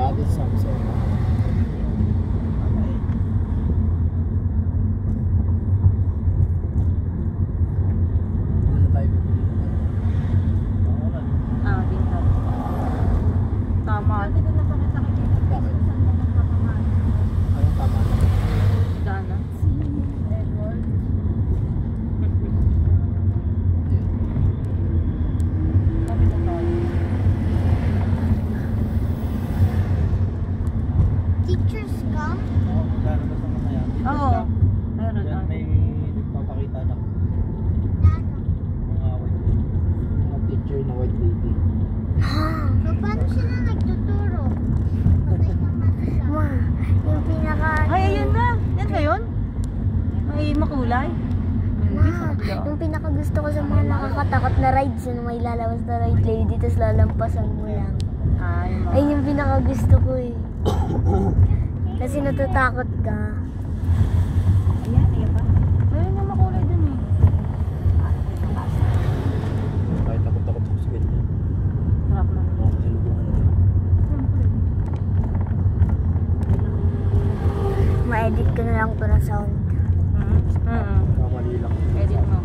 dati sa Samsung. Ano tayo bibili? Tingnan. Tama. Bakit? Anong tama? Dana. Teachers come? Oo, maglalabas naman na yan. Oo. Meron. Yan may nagpapakita na mga white lady. Mga teacher na white lady. So, paano sila nagtuturo? Ma, yung pinaka... Ay, ayun na. Yan ba yun? May makulay. Ma, yung pinaka gusto ko sa mga nakakatakot na rides, yung may lalabas na ride lady, tapos lalampasan mo lang. Ay, yung pinaka gusto ko eh. Kasi natatakot ka. Ayan ba? Ayun yung makulay dun eh. Kahit takot-takot ako sa ganyan. Sarap na. Mga kasalubungan na. Ma-edit ko na lang to na sound. Kamali lang. Edit mo.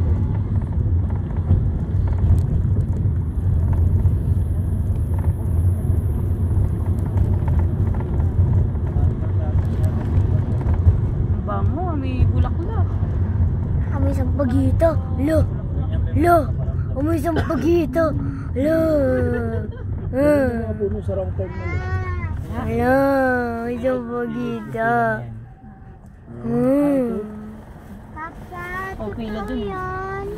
Ang bango, may bulaklak. Amoy sampagita. Lo! Lo! Amoy sampagita. Lo! Mga puno sa wrong turn na. Lo! Amoy sampagita. Oh, pila dun eh.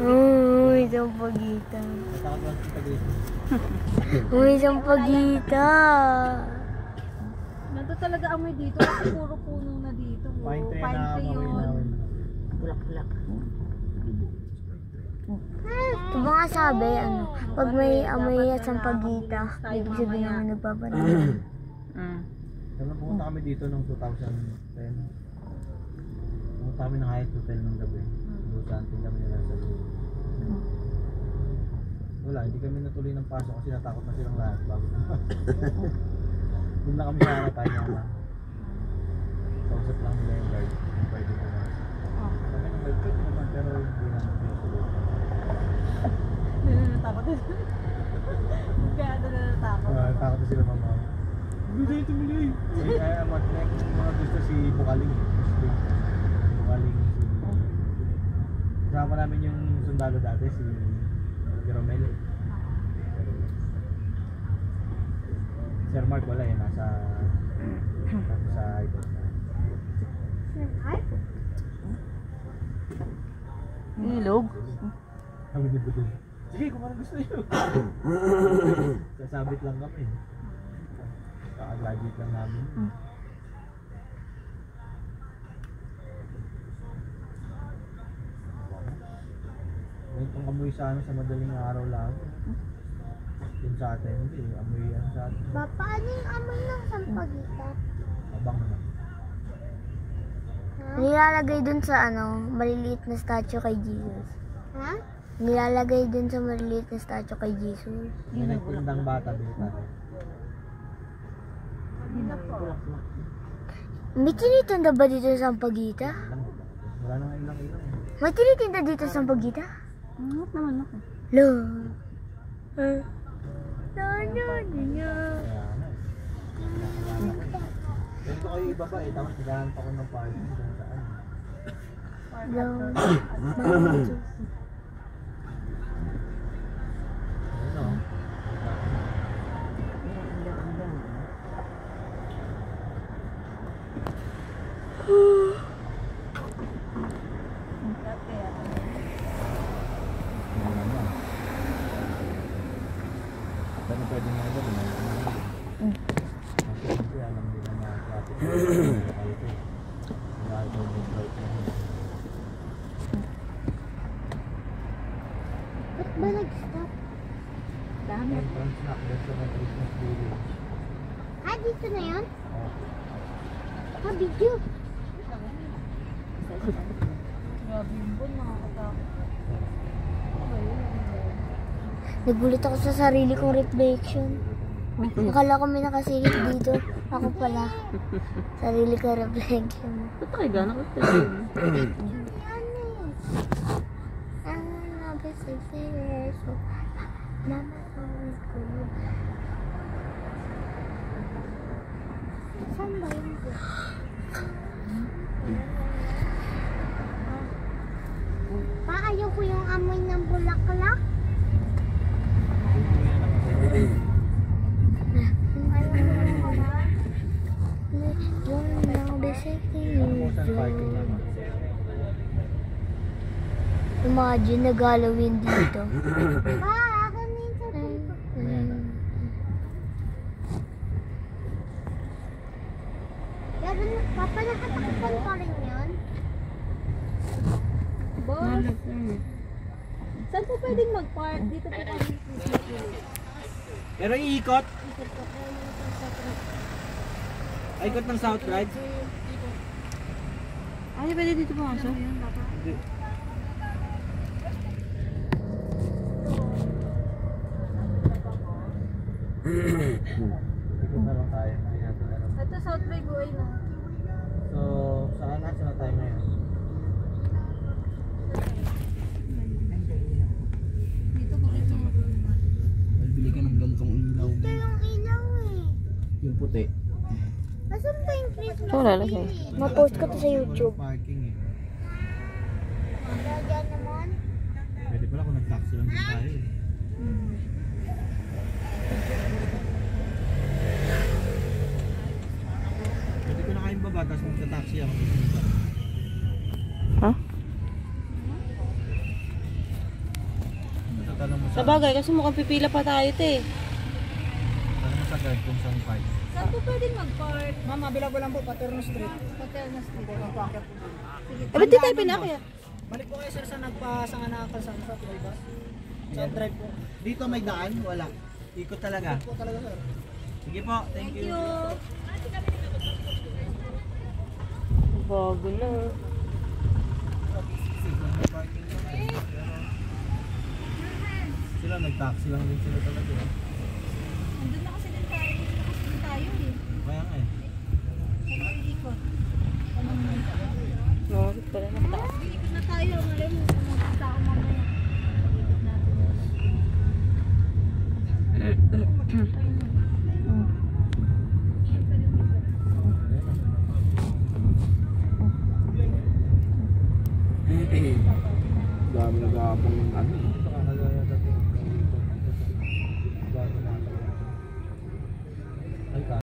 Amoy sampagita. Amoy sampagita. Nandito talaga amoy dito kasi puro puno na dito. Pine tree Pine na tree amoy yun. na. Bulaklak. Ito ba nga sabi, pag may amoy at sampagita, ibig sabihin naman nagpapanahon. Kailan pumunta kami dito noong 2010. Pumunta kami ng Hyatt Hotel ng gabi. Doon sa anting kami nila sa loob. Wala, hindi kami natuloy ng pasok kasi natakot na silang lahat bago na. Doon na kami sa harapan niya. Kausap lang nila yung guard. Pwede ko na. Kami ng guard pwede naman pero hindi naman pinutuloy. Hindi na natakot. Kaya na natakot. Takot na sila mama. Hindi tumuloy. Mga gusto si Bukaling. Bukaling. Kasama namin yung sundalo dati si Romel. Sir Mark wala eh, nasa ito. Ilog. Kami ni Budol. Sige, kung ano gusto nyo. Sasabit lang kami. Kaka-graduate lang namin. Ngayon pang amoy sa sa madaling araw lang. Yun sa atin, hindi. Amoy yan sa atin. Paano yung amoy ng sampagita? Abang naman. Nilalagay dun sa maliliit na statue kay Jesus. Ha? Nilalagay dun sa maliliit na statue kay Jesus. May nagtindang bata dito. May tinitinda ba dito sa Sampagita? Wala nang ilang-ilang. May tinitinda dito sa Sampagita? Angat naman ako. Lo. Kaya Dito kayo ibaba eh, tapos naghahanap ako ng parking kung saan. Ayun o. Ano pwede nga ba? Kasi alam nila na traffic. Ba't ba nag-stop? Dami. Entrance na ako sa mga Christmas village. Ah, dito na yun? Oh. Ah, video. Grabe yung bon, nakakatakot. Nagulat ako sa sarili kong reflection. Akala ko may nakasilip dito. Ako pala. Sarili ko reflection. Ba't kayo gano'n? Saan ba yun? Pa, ayaw ko yung amoy ng bulaklak. Imagine nag-Halloween dito. Pa, ako minsan dito. Papa, nakatakpan pa rin yun? Boss, saan po pwedeng mag-park? Dito po kami. Pero iikot. Ikot ng South Ride. Ay, pwede dito pumasok? Ikot na lang tayo. Hindi natin alam. Ito South Bay Buhay na. So, saan na tayo ngayon? Dito po ito. Bili ka ng gantong ilaw. Ito yung ilaw eh. Yung puti. Asan ba yung Christmas Ito lalagay. Ma-post ko to sa YouTube. Parking eh. Lagyan naman. Pwede pala kung nag-taxi lang din tayo eh. Pwede ko na kayong baba, tapos magsa-taxi ako. Ha? Tanong mo sa, Sabagay, kasi mukhang pipila pa tayo, te. tanong mo sa guard kung saan park. Saan po pwedeng mag-park? Ma'am, mabilang ko lang po, Paterno Street. Paterno Street. Eh, ba't di tayo pinakaya? Balik po kayo sir sa nagpasanga na kalsada sa Tulibas. Sa drive po. Dito may daan? Wala. Ikot talaga. Po talaga sir. Sige po, thank you. Bago na. Sila nag-taxi lang din sila talaga. Andun na kasi din tayo. Dito na kasi din tayo eh. Kaya nga eh. Ano yung ikot? Bakit pala nakataas? Ikot na tayo. Malay mo. Pumunta ako mamaya. Ikot natin.